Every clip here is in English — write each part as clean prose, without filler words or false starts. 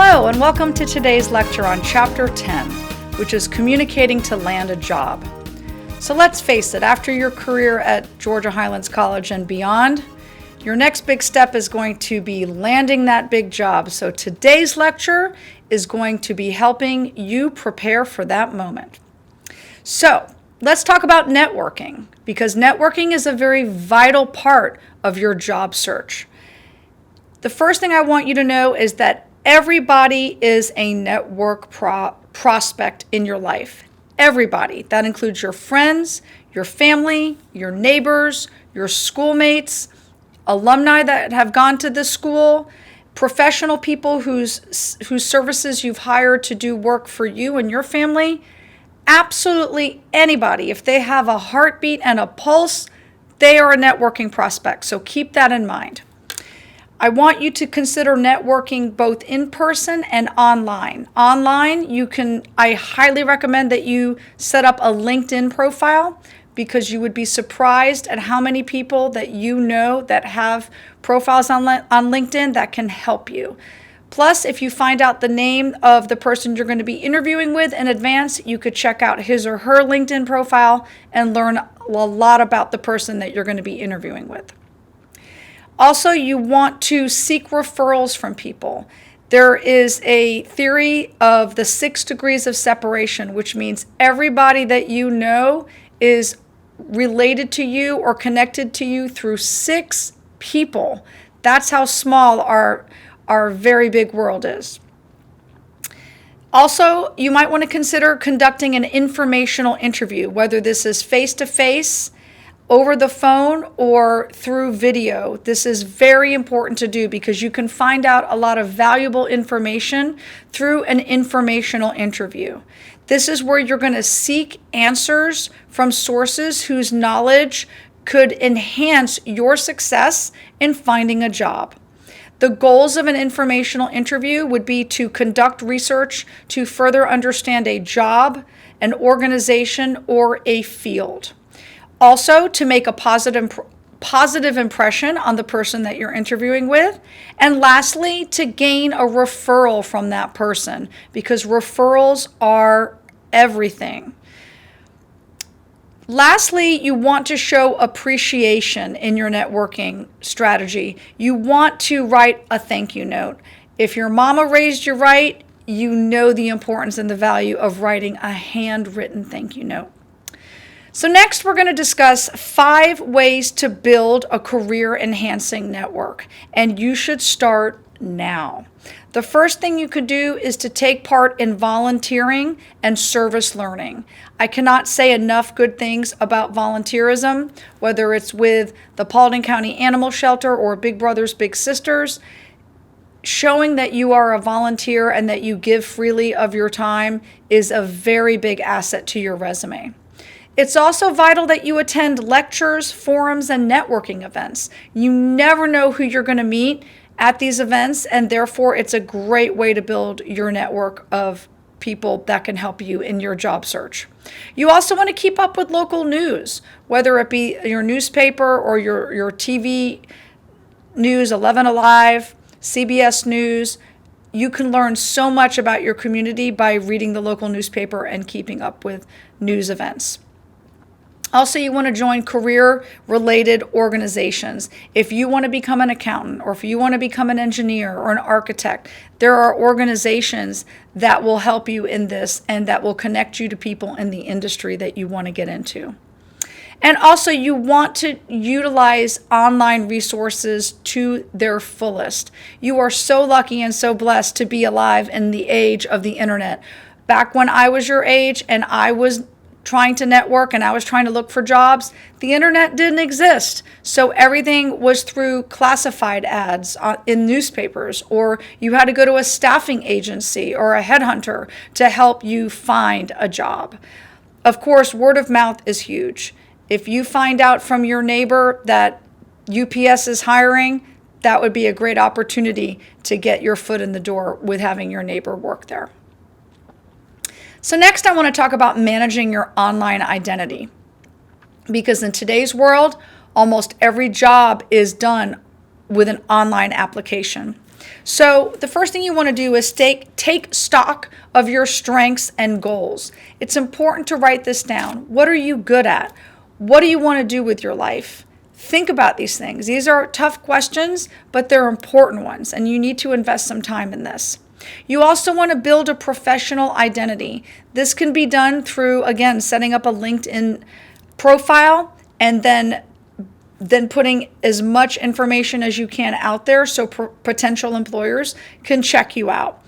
Hello, and welcome to today's lecture on Chapter 10, which is Communicating to Land a Job. So let's face it, after your career at Georgia Highlands College and beyond, your next big step is going to be landing that big job. So today's lecture is going to be helping you prepare for that moment. So let's talk about networking, because networking is a very vital part of your job search. The first thing I want you to know is that everybody is a network prospect in your life. Everybody. That includes your friends, your family, your neighbors, your schoolmates, alumni that have gone to this school, professional people whose services you've hired to do work for you and your family. Absolutely anybody. If they have a heartbeat and a pulse, they are a networking prospect. So keep that in mind. I want you to consider networking both in person and online. Online, I highly recommend that you set up a LinkedIn profile, because you would be surprised at how many people that you know that have profiles on LinkedIn that can help you. Plus, if you find out the name of the person you're going to be interviewing with in advance, you could check out his or her LinkedIn profile and learn a lot about the person that you're going to be interviewing with. Also, you want to seek referrals from people. There is a theory of the 6 degrees of separation, which means everybody that you know is related to you or connected to you through 6 people. That's how small our very big world is. Also, you might want to consider conducting an informational interview, whether this is face-to-face, over the phone, or through video. This is very important to do because you can find out a lot of valuable information through an informational interview. This is where you're going to seek answers from sources whose knowledge could enhance your success in finding a job. The goals of an informational interview would be to conduct research to further understand a job, an organization, or a field. Also, to make a positive impression on the person that you're interviewing with. And lastly, to gain a referral from that person, because referrals are everything. Lastly, you want to show appreciation in your networking strategy. You want to write a thank you note. If your mama raised you right, you know the importance and the value of writing a handwritten thank you note. So next, we're going to discuss 5 ways to build a career-enhancing network, and you should start now. The first thing you could do is to take part in volunteering and service learning. I cannot say enough good things about volunteerism, whether it's with the Paulding County Animal Shelter or Big Brothers Big Sisters. Showing that you are a volunteer and that you give freely of your time is a very big asset to your resume. It's also vital that you attend lectures, forums, and networking events. You never know who you're going to meet at these events, and therefore it's a great way to build your network of people that can help you in your job search. You also want to keep up with local news, whether it be your newspaper or your TV news, 11 Alive, CBS News. You can learn so much about your community by reading the local newspaper and keeping up with news events. Also, you want to join career-related organizations. If you want to become an accountant, or if you want to become an engineer or an architect, there are organizations that will help you in this and that will connect you to people in the industry that you want to get into. And also, you want to utilize online resources to their fullest. You are so lucky and so blessed to be alive in the age of the internet. Back when I was your age and I was trying to network and I was trying to look for jobs, the internet didn't exist. So everything was through classified ads in newspapers, or you had to go to a staffing agency or a headhunter to help you find a job. Of course, word of mouth is huge. If you find out from your neighbor that UPS is hiring, that would be a great opportunity to get your foot in the door with having your neighbor work there. So next, I want to talk about managing your online identity, because in today's world, almost every job is done with an online application. So the first thing you want to do is take stock of your strengths and goals. It's important to write this down. What are you good at? What do you want to do with your life? Think about these things. These are tough questions, but they're important ones, and you need to invest some time in this. You also want to build a professional identity. This can be done through, again, setting up a LinkedIn profile and then putting as much information as you can out there so potential employers can check you out.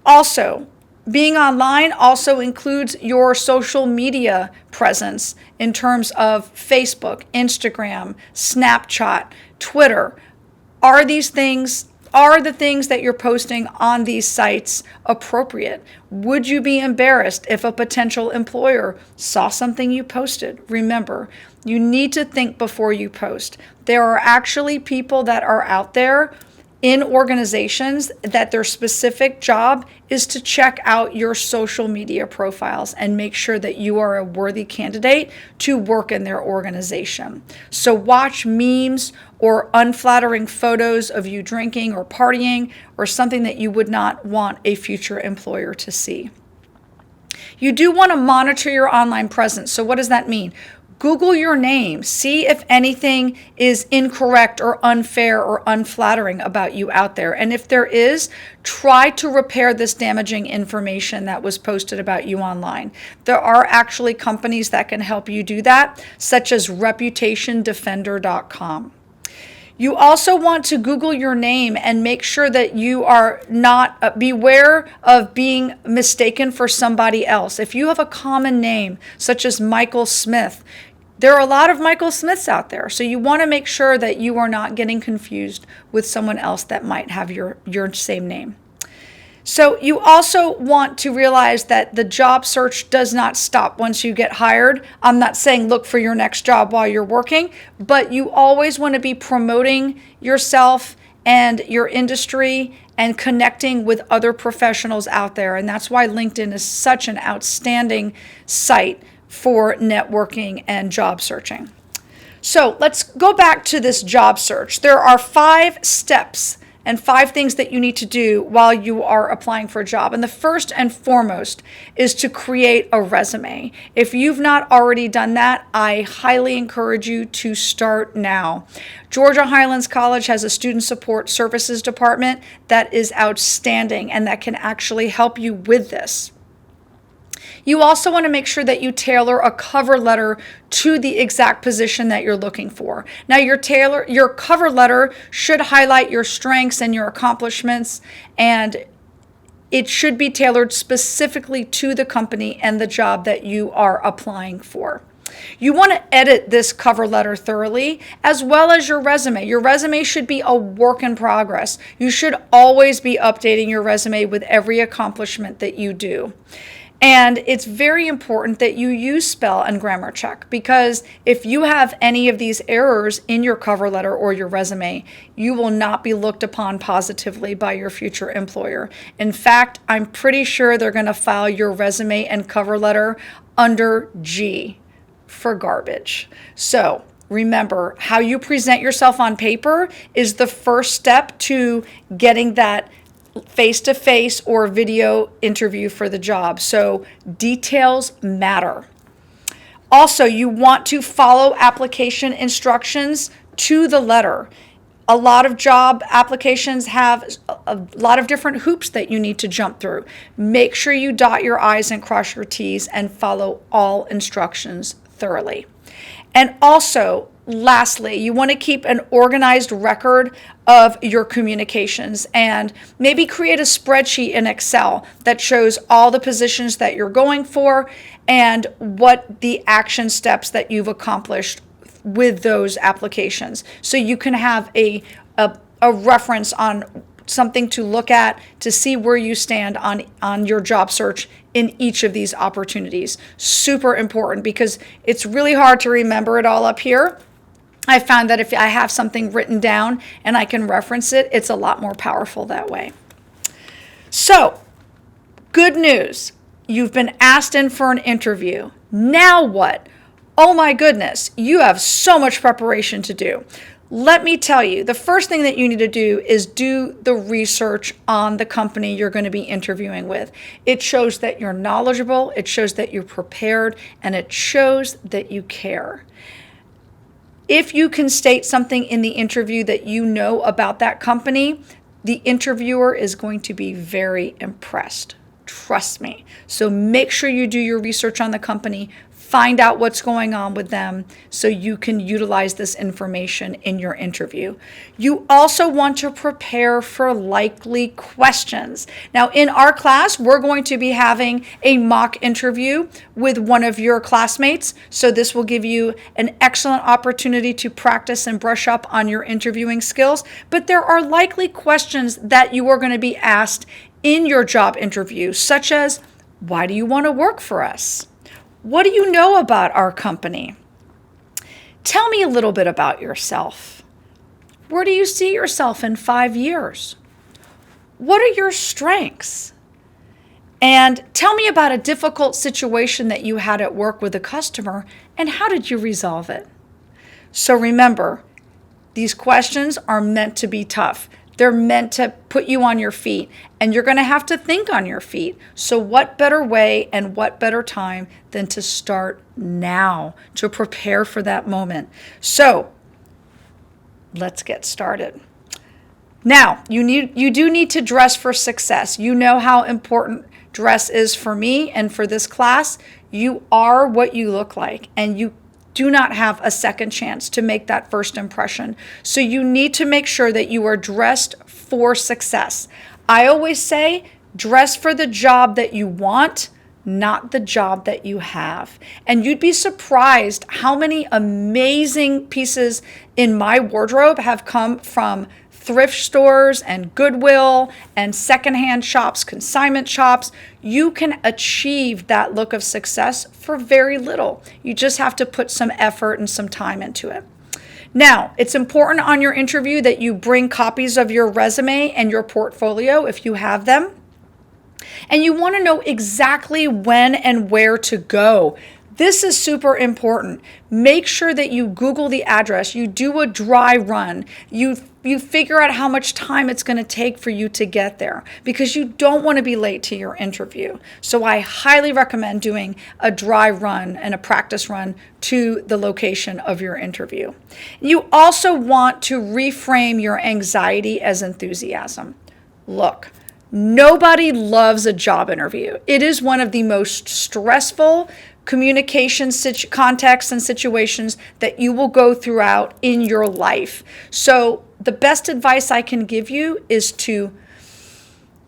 Also, being online also includes your social media presence in terms of Facebook, Instagram, Snapchat, Twitter. Are the things that you're posting on these sites appropriate? Would you be embarrassed if a potential employer saw something you posted? Remember, you need to think before you post. There are actually people that are out there in organizations that their specific job is to check out your social media profiles and make sure that you are a worthy candidate to work in their organization. So watch memes or unflattering photos of you drinking or partying or something that you would not want a future employer to see. You do want to monitor your online presence. So what does that mean? Google your name. See if anything is incorrect or unfair or unflattering about you out there. And if there is, try to repair this damaging information that was posted about you online. There are actually companies that can help you do that, such as reputationdefender.com. You also want to Google your name and make sure that you are not, beware of being mistaken for somebody else. If you have a common name, such as Michael Smith, there are a lot of Michael Smiths out there. So you want to make sure that you are not getting confused with someone else that might have your same name. So you also want to realize that the job search does not stop once you get hired. I'm not saying look for your next job while you're working, but you always want to be promoting yourself and your industry and connecting with other professionals out there. And that's why LinkedIn is such an outstanding site for networking and job searching. So let's go back to this job search. There are 5 steps and 5 things that you need to do while you are applying for a job. And the first and foremost is to create a resume. If you've not already done that, I highly encourage you to start now. Georgia Highlands College has a student support services department that is outstanding and that can actually help you with this. You also want to make sure that you tailor a cover letter to the exact position that you're looking for. Now, your cover letter should highlight your strengths and your accomplishments, and it should be tailored specifically to the company and the job that you are applying for. You want to edit this cover letter thoroughly, as well as your resume. Your resume should be a work in progress. You should always be updating your resume with every accomplishment that you do. And it's very important that you use spell and grammar check, because if you have any of these errors in your cover letter or your resume, you will not be looked upon positively by your future employer. In fact, I'm pretty sure they're going to file your resume and cover letter under G for garbage. So remember, how you present yourself on paper is the first step to getting that face-to-face or video interview for the job. So details matter. Also, you want to follow application instructions to the letter. A lot of job applications have a lot of different hoops that you need to jump through. Make sure you dot your I's and cross your T's and follow all instructions thoroughly. And also, lastly, you want to keep an organized record of your communications and maybe create a spreadsheet in Excel that shows all the positions that you're going for and what the action steps that you've accomplished with those applications. So you can have a reference on something to look at to see where you stand on your job search in each of these opportunities. Super important, because it's really hard to remember it all up here. I found that if I have something written down and I can reference it, it's a lot more powerful that way. So, good news. You've been asked in for an interview. Now what? Oh my goodness, you have so much preparation to do. Let me tell you, the first thing that you need to do is do the research on the company you're going to be interviewing with. It shows that you're knowledgeable, it shows that you're prepared, and it shows that you care. If you can state something in the interview that you know about that company, the interviewer is going to be very impressed. Trust me. So make sure you do your research on the company. Find out what's going on with them so you can utilize this information in your interview. You also want to prepare for likely questions. Now, in our class, we're going to be having a mock interview with one of your classmates. So this will give you an excellent opportunity to practice and brush up on your interviewing skills. But there are likely questions that you are going to be asked in your job interview, such as, why do you want to work for us? What do you know about our company? Tell me a little bit about yourself. Where do you see yourself in 5 years? What are your strengths? And tell me about a difficult situation that you had at work with a customer and how did you resolve it? So remember, these questions are meant to be tough. They're meant to put you on your feet, and you're going to have to think on your feet. So what better way and what better time than to start now to prepare for that moment? So let's get started. Now, you do need to dress for success. You know how important dress is for me and for this class. You are what you look like, and you do not have a second chance to make that first impression. So you need to make sure that you are dressed for success. I always say, dress for the job that you want, not the job that you have. And you'd be surprised how many amazing pieces in my wardrobe have come from thrift stores and Goodwill and secondhand shops, consignment shops. You can achieve that look of success for very little. You just have to put some effort and some time into it. Now, it's important on your interview that you bring copies of your resume and your portfolio if you have them. And you want to know exactly when and where to go. This is super important. Make sure that you Google the address, you do a dry run, you figure out how much time it's going to take for you to get there because you don't want to be late to your interview. So I highly recommend doing a dry run and a practice run to the location of your interview. You also want to reframe your anxiety as enthusiasm. Look, nobody loves a job interview. It is one of the most stressful communication contexts and situations that you will go throughout in your life. So the best advice I can give you is to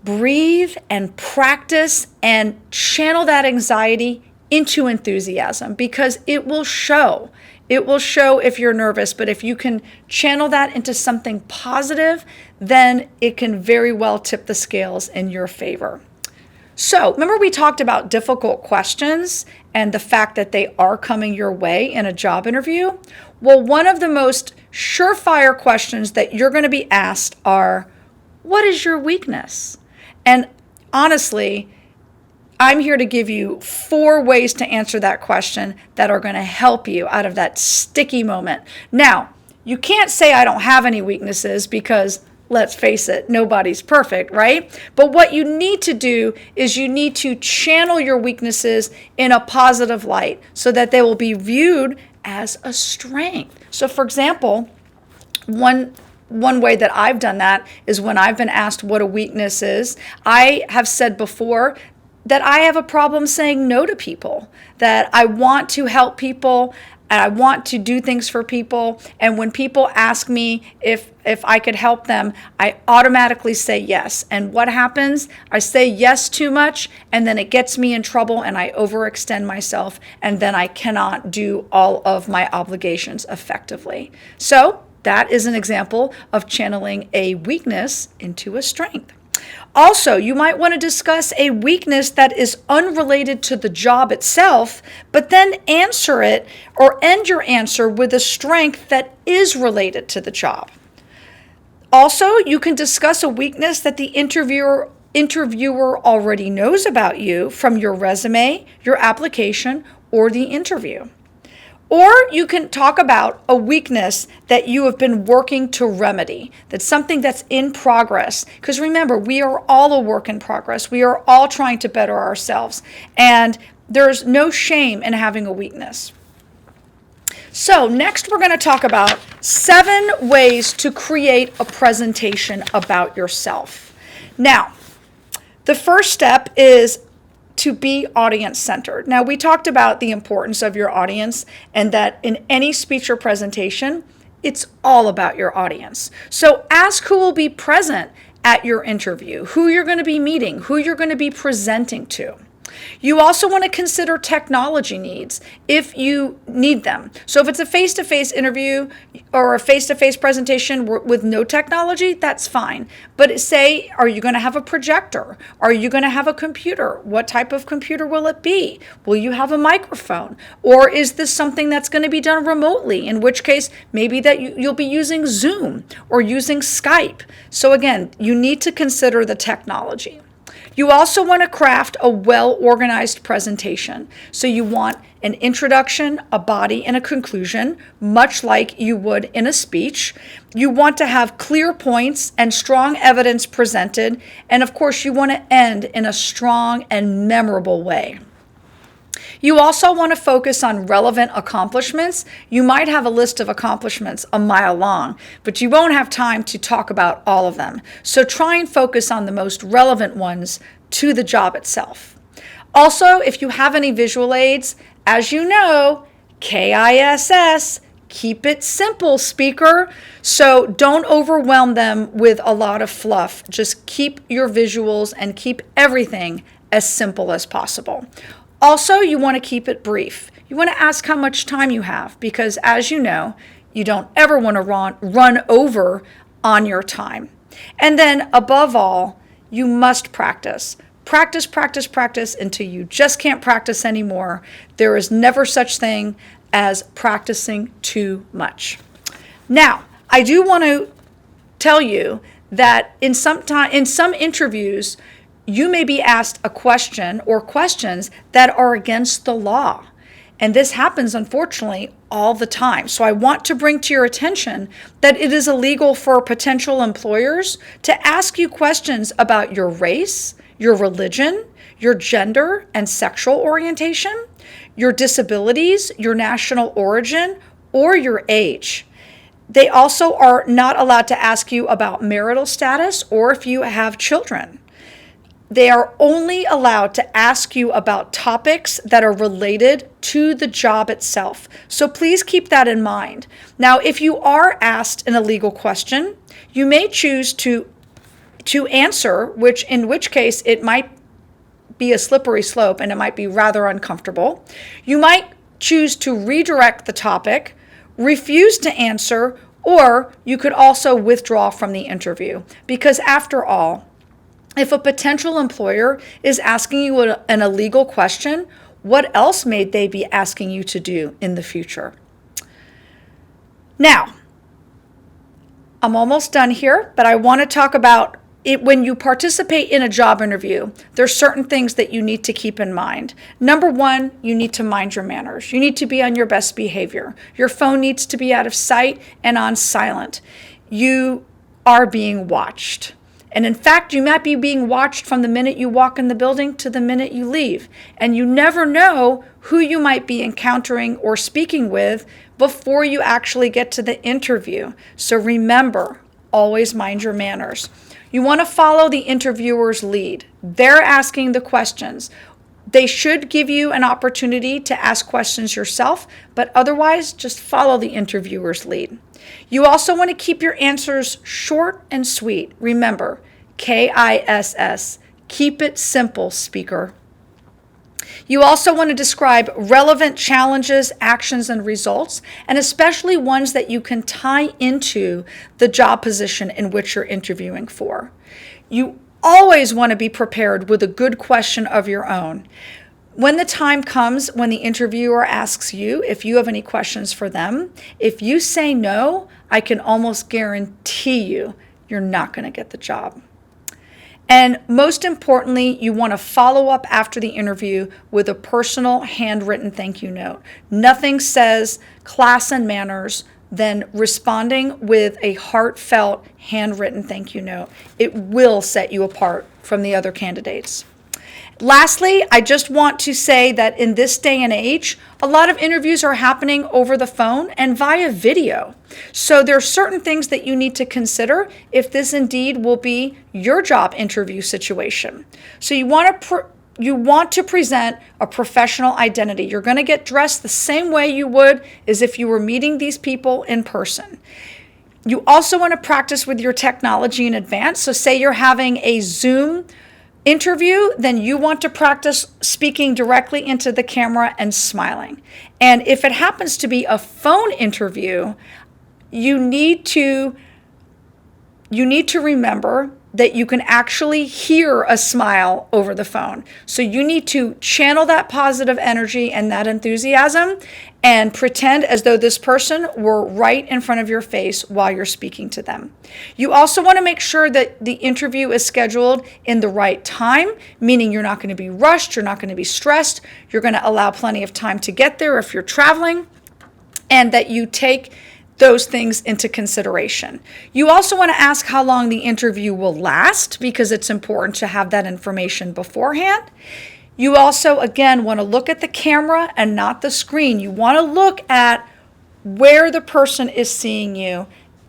breathe and practice and channel that anxiety into enthusiasm because it will show. It will show if you're nervous, but if you can channel that into something positive, then it can very well tip the scales in your favor. So remember we talked about difficult questions and the fact that they are coming your way in a job interview? Well, one of the most surefire questions that you're going to be asked are, what is your weakness? And honestly, I'm here to give you 4 ways to answer that question that are going to help you out of that sticky moment. Now, you can't say I don't have any weaknesses because let's face it, nobody's perfect, right? But what you need to do is you need to channel your weaknesses in a positive light so that they will be viewed as a strength. So for example, one way that I've done that is when I've been asked what a weakness is, I have said before that I have a problem saying no to people, that I want to help people and I want to do things for people. And when people ask me if I could help them, I automatically say yes. And what happens? I say yes too much, and then it gets me in trouble and I overextend myself, and then I cannot do all of my obligations effectively. So that is an example of channeling a weakness into a strength. Also, you might want to discuss a weakness that is unrelated to the job itself, but then answer it or end your answer with a strength that is related to the job. Also, you can discuss a weakness that the interviewer already knows about you from your resume, your application, or the interview. Or you can talk about a weakness that you have been working to remedy. That's something that's in progress. Because remember, we are all a work in progress. We are all trying to better ourselves. And there's no shame in having a weakness. So next we're going to talk about 7 ways to create a presentation about yourself. Now, the first step is to be audience-centered. Now, we talked about the importance of your audience and that in any speech or presentation, it's all about your audience. So ask who will be present at your interview, who you're going to be meeting, who you're going to be presenting to. You also want to consider technology needs if you need them. So if it's a face-to-face interview or a face-to-face presentation with no technology, that's fine. But say, are you going to have a projector? Are you going to have a computer? What type of computer will it be? Will you have a microphone? Or is this something that's going to be done remotely? In which case, maybe that you'll be using Zoom or using Skype. So again, you need to consider the technology. You also want to craft a well-organized presentation. So you want an introduction, a body, and a conclusion, much like you would in a speech. You want to have clear points and strong evidence presented. And of course, you want to end in a strong and memorable way. You also want to focus on relevant accomplishments. You might have a list of accomplishments a mile long, but you won't have time to talk about all of them. So try and focus on the most relevant ones to the job itself. Also, if you have any visual aids, as you know, KISS, keep it simple, speaker. So don't overwhelm them with a lot of fluff. Just keep your visuals and keep everything as simple as possible. Also, you want to keep it brief. You want to ask how much time you have because, as you know, you don't ever want to run over on your time. And then, above all, you must practice. Practice, practice, practice until you just can't practice anymore. There is never such thing as practicing too much. Now, I do want to tell you that in some interviews, you may be asked a question or questions that are against the law. And this happens, unfortunately, all the time. So I want to bring to your attention that it is illegal for potential employers to ask you questions about your race, your religion, your gender and sexual orientation, your disabilities, your national origin, or your age. They also are not allowed to ask you about marital status or if you have children. They are only allowed to ask you about topics that are related to the job itself. So please keep that in mind. Now, if you are asked an illegal question, you may choose to answer, in which case it might be a slippery slope and it might be rather uncomfortable. You might choose to redirect the topic, refuse to answer, or you could also withdraw from the interview. Because after all, if a potential employer is asking you an illegal question, what else may they be asking you to do in the future? Now, I'm almost done here, but I want to talk about it. When you participate in a job interview, there's certain things that you need to keep in mind. Number one, you need to mind your manners. You need to be on your best behavior. Your phone needs to be out of sight and on silent. You are being watched. And in fact, you might be being watched from the minute you walk in the building to the minute you leave. And you never know who you might be encountering or speaking with before you actually get to the interview. So remember, always mind your manners. You want to follow the interviewer's lead. They're asking the questions. They should give you an opportunity to ask questions yourself, but otherwise, just follow the interviewer's lead. You also want to keep your answers short and sweet. Remember, KISS, keep it simple, speaker. You also want to describe relevant challenges, actions, and results, and especially ones that you can tie into the job position in which you're interviewing for. You always want to be prepared with a good question of your own. When the time comes when the interviewer asks you if you have any questions for them, if you say no, I can almost guarantee you're not going to get the job. And most importantly, you want to follow up after the interview with a personal handwritten thank you note. Nothing says class and manners than responding with a heartfelt handwritten thank you note. It will set you apart from the other candidates. Lastly, I just want to say that in this day and age, a lot of interviews are happening over the phone and via video. So there are certain things that you need to consider if this indeed will be your job interview situation. So you want to present a professional identity. You're going to get dressed the same way you would as if you were meeting these people in person. You also want to practice with your technology in advance. So say you're having a Zoom interview, then you want to practice speaking directly into the camera and smiling. And if it happens to be a phone interview, you need to remember that you can actually hear a smile over the phone. So you need to channel that positive energy and that enthusiasm and pretend as though this person were right in front of your face while you're speaking to them. You also want to make sure that the interview is scheduled in the right time, meaning you're not going to be rushed, you're not going to be stressed, you're going to allow plenty of time to get there if you're traveling, and that you take those things into consideration. You also want to ask how long the interview will last, because it's important to have that information beforehand. You also, again, want to look at the camera and not the screen. You want to look at where the person is seeing you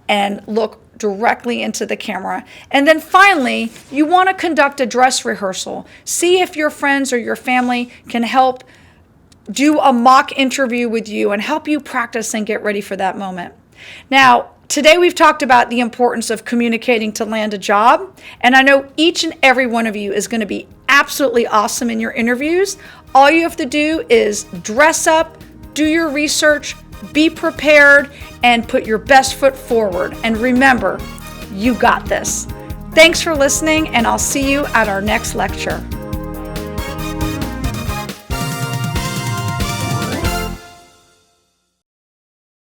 and look directly into the camera. And then finally, you want to conduct a dress rehearsal. See if your friends or your family can help do a mock interview with you and help you practice and get ready for that moment. Now, today we've talked about the importance of communicating to land a job, and I know each and every one of you is going to be absolutely awesome in your interviews. All you have to do is dress up, do your research, be prepared, and put your best foot forward. And remember, you got this. Thanks for listening, and I'll see you at our next lecture.